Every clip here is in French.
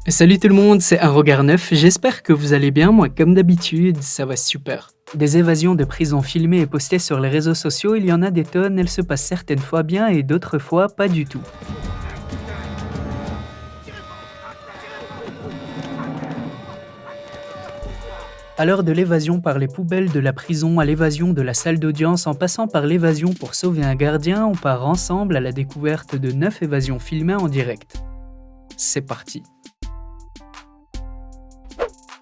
Salut tout le monde, c'est Un Regard Neuf, j'espère que vous allez bien, moi comme d'habitude, ça va super. Des évasions de prison filmées et postées sur les réseaux sociaux, il y en a des tonnes, elles se passent certaines fois bien et d'autres fois pas du tout. Alors de l'évasion par les poubelles de la prison à l'évasion de la salle d'audience en passant par l'évasion pour sauver un gardien, on part ensemble à la découverte de 9 évasions filmées en direct. C'est parti.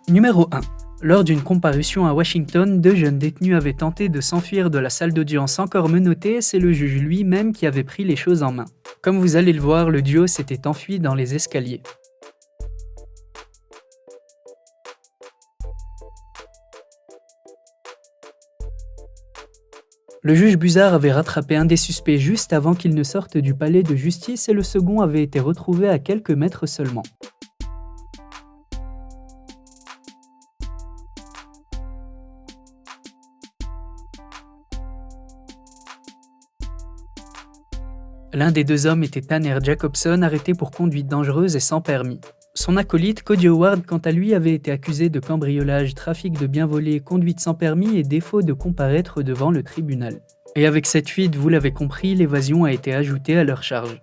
Numéro 1. Lors d'une comparution à Washington, 2 jeunes détenus avaient tenté de s'enfuir de la salle d'audience encore menottés, c'est le juge lui-même qui avait pris les choses en main. Comme vous allez le voir, le duo s'était enfui dans les escaliers. Le juge Buzard avait rattrapé un des suspects juste avant qu'il ne sorte du palais de justice et le second avait été retrouvé à quelques mètres seulement. L'un des deux hommes était Tanner Jacobson, arrêté pour conduite dangereuse et sans permis. Son acolyte, Cody Howard, quant à lui, avait été accusé de cambriolage, trafic de biens volés, conduite sans permis et défaut de comparaître devant le tribunal. Et avec cette fuite, vous l'avez compris, l'évasion a été ajoutée à leur charge.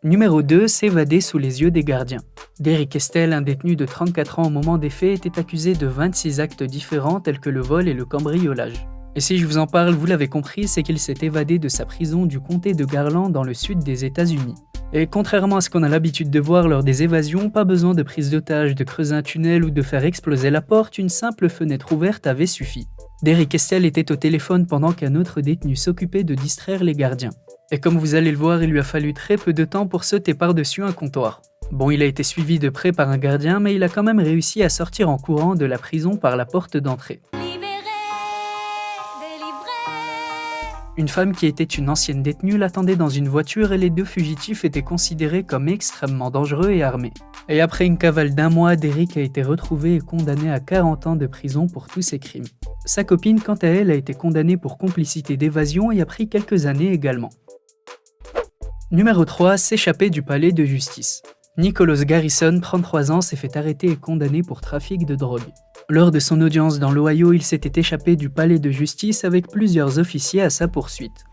Numéro 2, s'évader sous les yeux des gardiens. Derrick Estelle, un détenu de 34 ans au moment des faits, était accusé de 26 actes différents tels que le vol et le cambriolage. Et si je vous en parle, vous l'avez compris, c'est qu'il s'est évadé de sa prison du comté de Garland dans le sud des États-Unis. Et contrairement à ce qu'on a l'habitude de voir lors des évasions, pas besoin de prise d'otage, de creuser un tunnel ou de faire exploser la porte, une simple fenêtre ouverte avait suffi. Derrick Estelle était au téléphone pendant qu'un autre détenu s'occupait de distraire les gardiens. Et comme vous allez le voir, il lui a fallu très peu de temps pour sauter par-dessus un comptoir. Bon, il a été suivi de près par un gardien, mais il a quand même réussi à sortir en courant de la prison par la porte d'entrée. Une femme qui était une ancienne détenue l'attendait dans une voiture et les deux fugitifs étaient considérés comme extrêmement dangereux et armés. Et après une cavale d'1 mois, Derrick a été retrouvé et condamné à 40 ans de prison pour tous ses crimes. Sa copine, quant à elle, a été condamnée pour complicité d'évasion et a pris quelques années également. Numéro 3, s'échapper du palais de justice. Nicholas Garrison, 33 ans, s'est fait arrêter et condamné pour trafic de drogue. Lors de son audience dans l'Ohio, il s'était échappé du palais de justice avec plusieurs officiers à sa poursuite.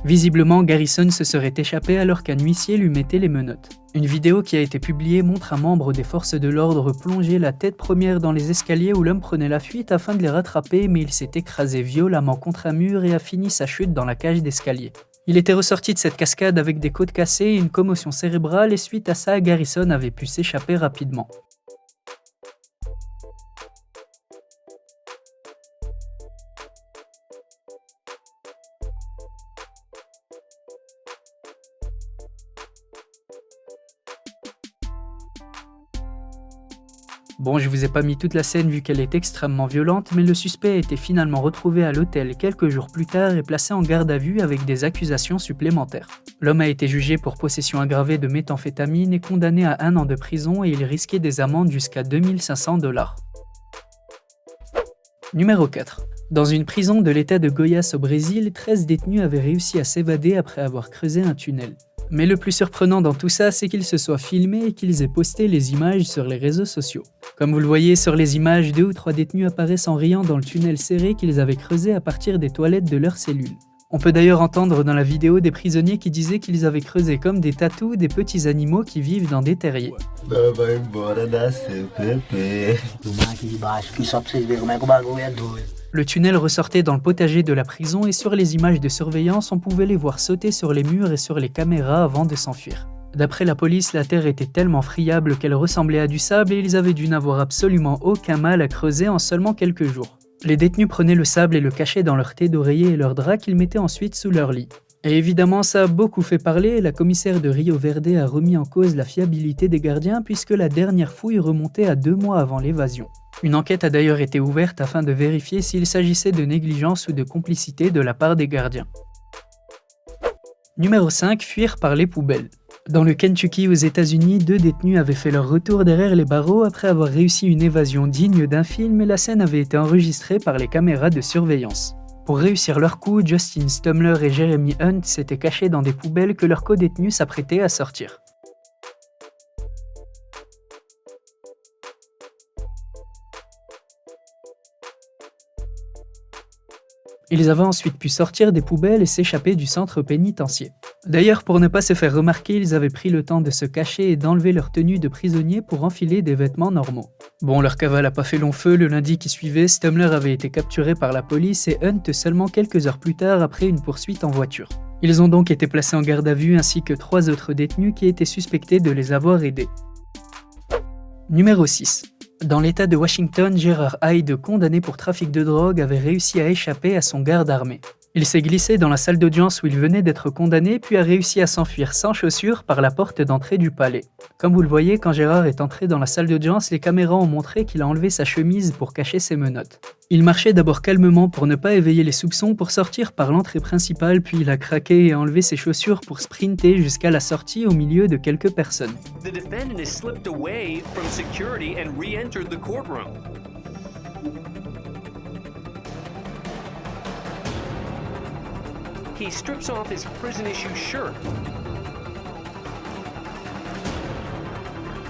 Visiblement, Garrison se serait échappé alors qu'un huissier lui mettait les menottes. Une vidéo qui a été publiée montre un membre des forces de l'ordre plonger la tête première dans les escaliers où l'homme prenait la fuite afin de les rattraper, mais il s'est écrasé violemment contre un mur et a fini sa chute dans la cage d'escalier. Il était ressorti de cette cascade avec des côtes cassées et une commotion cérébrale et suite à ça, Garrison avait pu s'échapper rapidement. Bon, je vous ai pas mis toute la scène vu qu'elle est extrêmement violente, mais le suspect a été finalement retrouvé à l'hôtel quelques jours plus tard et placé en garde à vue avec des accusations supplémentaires. L'homme a été jugé pour possession aggravée de méthamphétamine et condamné à 1 an de prison et il risquait des amendes jusqu'à 2500 $. Numéro 4. Dans une prison de l'état de Goiás au Brésil, 13 détenus avaient réussi à s'évader après avoir creusé un tunnel. Mais le plus surprenant dans tout ça, c'est qu'ils se soient filmés et qu'ils aient posté les images sur les réseaux sociaux. Comme vous le voyez sur les images, 2 ou 3 détenus apparaissent en riant dans le tunnel serré qu'ils avaient creusé à partir des toilettes de leur cellule. On peut d'ailleurs entendre dans la vidéo des prisonniers qui disaient qu'ils avaient creusé comme des tatous des petits animaux qui vivent dans des terriers. Le tunnel ressortait dans le potager de la prison et sur les images de surveillance, on pouvait les voir sauter sur les murs et sur les caméras avant de s'enfuir. D'après la police, la terre était tellement friable qu'elle ressemblait à du sable et ils avaient dû n'avoir absolument aucun mal à creuser en seulement quelques jours. Les détenus prenaient le sable et le cachaient dans leur thé d'oreiller et leur drap qu'ils mettaient ensuite sous leur lit. Et évidemment, ça a beaucoup fait parler et la commissaire de Rio Verde a remis en cause la fiabilité des gardiens puisque la dernière fouille remontait à 2 mois avant l'évasion. Une enquête a d'ailleurs été ouverte afin de vérifier s'il s'agissait de négligence ou de complicité de la part des gardiens. Numéro 5. Fuir par les poubelles. Dans le Kentucky aux États-Unis, 2 détenus avaient fait leur retour derrière les barreaux après avoir réussi une évasion digne d'un film et la scène avait été enregistrée par les caméras de surveillance. Pour réussir leur coup, Justin Stumler et Jeremy Hunt s'étaient cachés dans des poubelles que leurs co-détenus s'apprêtaient à sortir. Ils avaient ensuite pu sortir des poubelles et s'échapper du centre pénitentiaire. D'ailleurs, pour ne pas se faire remarquer, ils avaient pris le temps de se cacher et d'enlever leur tenue de prisonnier pour enfiler des vêtements normaux. Bon, leur cavale a pas fait long feu, le lundi qui suivait, Stumler avait été capturé par la police et Hunt seulement quelques heures plus tard après une poursuite en voiture. Ils ont donc été placés en garde à vue ainsi que 3 autres détenus qui étaient suspectés de les avoir aidés. Numéro 6. Dans l'État de Washington, Gerard Hyde, condamné pour trafic de drogue, avait réussi à échapper à son garde armé. Il s'est glissé dans la salle d'audience où il venait d'être condamné puis a réussi à s'enfuir sans chaussures par la porte d'entrée du palais. Comme vous le voyez, quand Gérard est entré dans la salle d'audience, les caméras ont montré qu'il a enlevé sa chemise pour cacher ses menottes. Il marchait d'abord calmement pour ne pas éveiller les soupçons pour sortir par l'entrée principale, puis il a craqué et enlevé ses chaussures pour sprinter jusqu'à la sortie au milieu de quelques personnes. The defendant has slipped away from security and re-entered the courtroom. He strips off his prison-issue shirt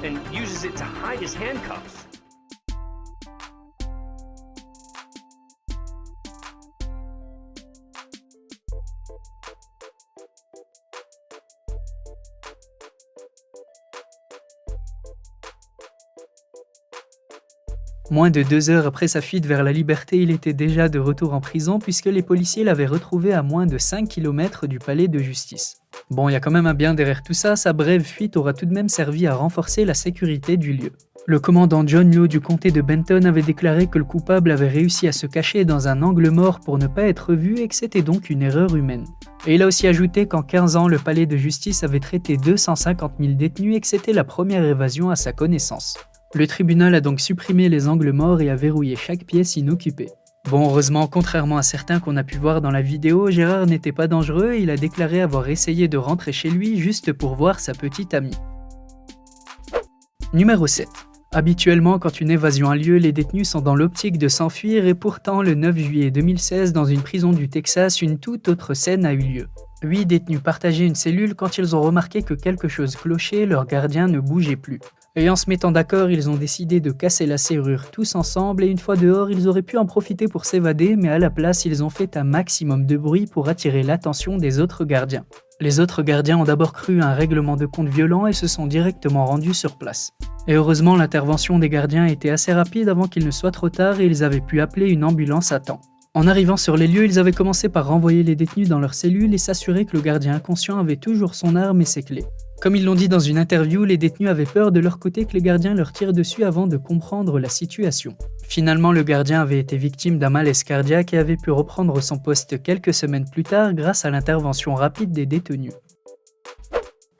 and uses it to hide his handcuffs. Moins de 2 heures après sa fuite vers la liberté, il était déjà de retour en prison puisque les policiers l'avaient retrouvé à moins de 5 km du palais de justice. Bon, il y a quand même un bien derrière tout ça, sa brève fuite aura tout de même servi à renforcer la sécurité du lieu. Le commandant John Lowe du comté de Benton avait déclaré que le coupable avait réussi à se cacher dans un angle mort pour ne pas être vu et que c'était donc une erreur humaine. Et il a aussi ajouté qu'en 15 ans, le palais de justice avait traité 250 000 détenus et que c'était la première évasion à sa connaissance. Le tribunal a donc supprimé les angles morts et a verrouillé chaque pièce inoccupée. Bon, heureusement, contrairement à certains qu'on a pu voir dans la vidéo, Gérard n'était pas dangereux et il a déclaré avoir essayé de rentrer chez lui juste pour voir sa petite amie. Numéro 7. Habituellement, quand une évasion a lieu, les détenus sont dans l'optique de s'enfuir et pourtant, le 9 juillet 2016, dans une prison du Texas, une toute autre scène a eu lieu. 8 détenus partageaient une cellule quand ils ont remarqué que quelque chose clochait, leur gardien ne bougeait plus. Et en se mettant d'accord, ils ont décidé de casser la serrure tous ensemble et une fois dehors, ils auraient pu en profiter pour s'évader, mais à la place, ils ont fait un maximum de bruit pour attirer l'attention des autres gardiens. Les autres gardiens ont d'abord cru à un règlement de compte violent et se sont directement rendus sur place. Et heureusement, l'intervention des gardiens était assez rapide avant qu'il ne soit trop tard et ils avaient pu appeler une ambulance à temps. En arrivant sur les lieux, ils avaient commencé par renvoyer les détenus dans leurs cellules et s'assurer que le gardien inconscient avait toujours son arme et ses clés. Comme ils l'ont dit dans une interview, les détenus avaient peur de leur côté que les gardiens leur tirent dessus avant de comprendre la situation. Finalement, le gardien avait été victime d'un malaise cardiaque et avait pu reprendre son poste quelques semaines plus tard grâce à l'intervention rapide des détenus.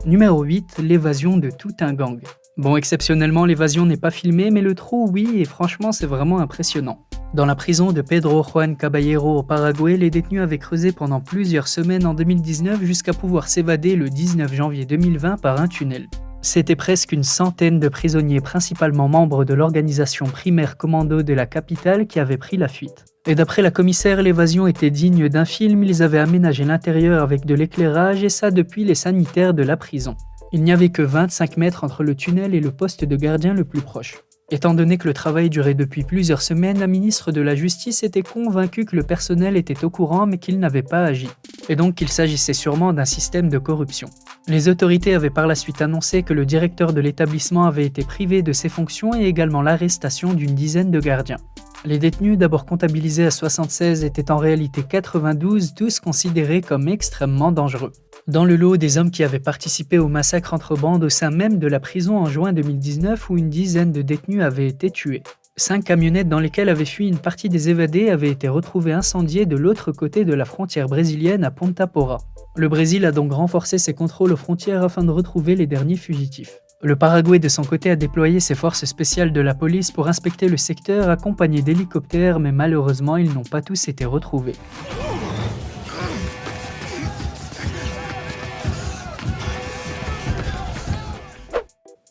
Numéro 8. L'évasion de tout un gang. Bon, exceptionnellement, l'évasion n'est pas filmée, mais le trou, oui, et franchement, c'est vraiment impressionnant. Dans la prison de Pedro Juan Caballero au Paraguay, les détenus avaient creusé pendant plusieurs semaines en 2019 jusqu'à pouvoir s'évader le 19 janvier 2020 par un tunnel. C'était presque une centaine de prisonniers, principalement membres de l'organisation Primaire Commando de la capitale, qui avaient pris la fuite. Et d'après la commissaire, l'évasion était digne d'un film, ils avaient aménagé l'intérieur avec de l'éclairage et ça depuis les sanitaires de la prison. Il n'y avait que 25 mètres entre le tunnel et le poste de gardien le plus proche. Étant donné que le travail durait depuis plusieurs semaines, la ministre de la Justice était convaincue que le personnel était au courant mais qu'il n'avait pas agi, et donc qu'il s'agissait sûrement d'un système de corruption. Les autorités avaient par la suite annoncé que le directeur de l'établissement avait été privé de ses fonctions et également l'arrestation d'une dizaine de gardiens. Les détenus, d'abord comptabilisés à 76, étaient en réalité 92, tous considérés comme extrêmement dangereux. Dans le lot des hommes qui avaient participé au massacre entre bandes au sein même de la prison en juin 2019 où une dizaine de détenus avaient été tués. 5 camionnettes dans lesquelles avait fui une partie des évadés avaient été retrouvées incendiées de l'autre côté de la frontière brésilienne à Ponta Porra. Le Brésil a donc renforcé ses contrôles aux frontières afin de retrouver les derniers fugitifs. Le Paraguay de son côté a déployé ses forces spéciales de la police pour inspecter le secteur accompagné d'hélicoptères mais malheureusement ils n'ont pas tous été retrouvés.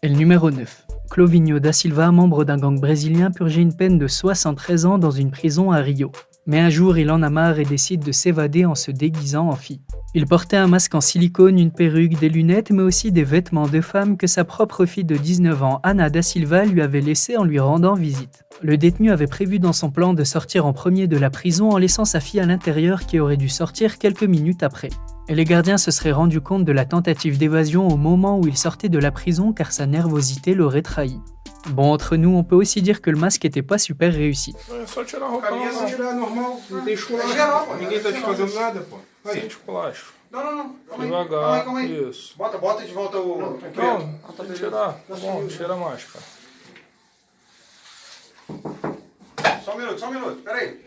Et le numéro 9. Clovinho da Silva, membre d'un gang brésilien, purgeait une peine de 73 ans dans une prison à Rio. Mais un jour, il en a marre et décide de s'évader en se déguisant en fille. Il portait un masque en silicone, une perruque, des lunettes, mais aussi des vêtements de femme que sa propre fille de 19 ans, Ana da Silva, lui avait laissé en lui rendant visite. Le détenu avait prévu dans son plan de sortir en premier de la prison en laissant sa fille à l'intérieur qui aurait dû sortir quelques minutes après. Et les gardiens se seraient rendus compte de la tentative d'évasion au moment où il sortait de la prison car sa nervosité l'aurait trahi. Bon, entre nous, on peut aussi dire que le masque était pas super réussi. É só tirar a roupa Caminha é só normal. tirar normal, não tem esculacho. É geral, Pô. Ninguém tá te fazendo nada, pô. Aí. Sem esculacho. Não, não, não. Calma aí. Devagar. Calma aí. Isso. Bota de volta o. Aqui, Não, ó. tem que tirar. Tá bom, tira a máscara. Só um minuto. Pera aí.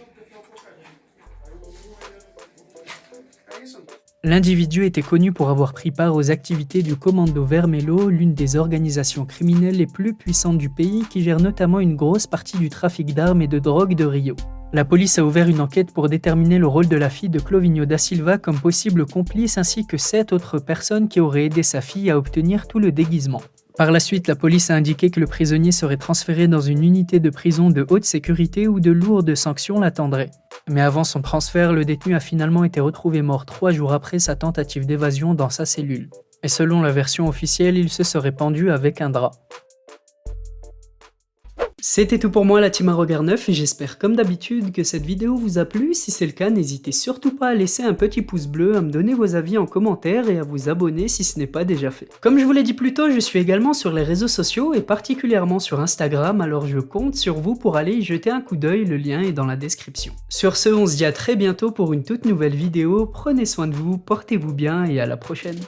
É isso. L'individu était connu pour avoir pris part aux activités du Comando Vermelho, l'une des organisations criminelles les plus puissantes du pays qui gère notamment une grosse partie du trafic d'armes et de drogue de Rio. La police a ouvert une enquête pour déterminer le rôle de la fille de Clovinho da Silva comme possible complice ainsi que 7 autres personnes qui auraient aidé sa fille à obtenir tout le déguisement. Par la suite, la police a indiqué que le prisonnier serait transféré dans une unité de prison de haute sécurité où de lourdes sanctions l'attendraient. Mais avant son transfert, le détenu a finalement été retrouvé mort 3 jours après sa tentative d'évasion dans sa cellule. Et selon la version officielle, il se serait pendu avec un drap. C'était tout pour moi la team à regard neuf et j'espère comme d'habitude que cette vidéo vous a plu. Si c'est le cas, n'hésitez surtout pas à laisser un petit pouce bleu, à me donner vos avis en commentaire et à vous abonner si ce n'est pas déjà fait. Comme je vous l'ai dit plus tôt, je suis également sur les réseaux sociaux et particulièrement sur Instagram, alors je compte sur vous pour aller y jeter un coup d'œil, le lien est dans la description. Sur ce, on se dit à très bientôt pour une toute nouvelle vidéo, prenez soin de vous, portez-vous bien et à la prochaine.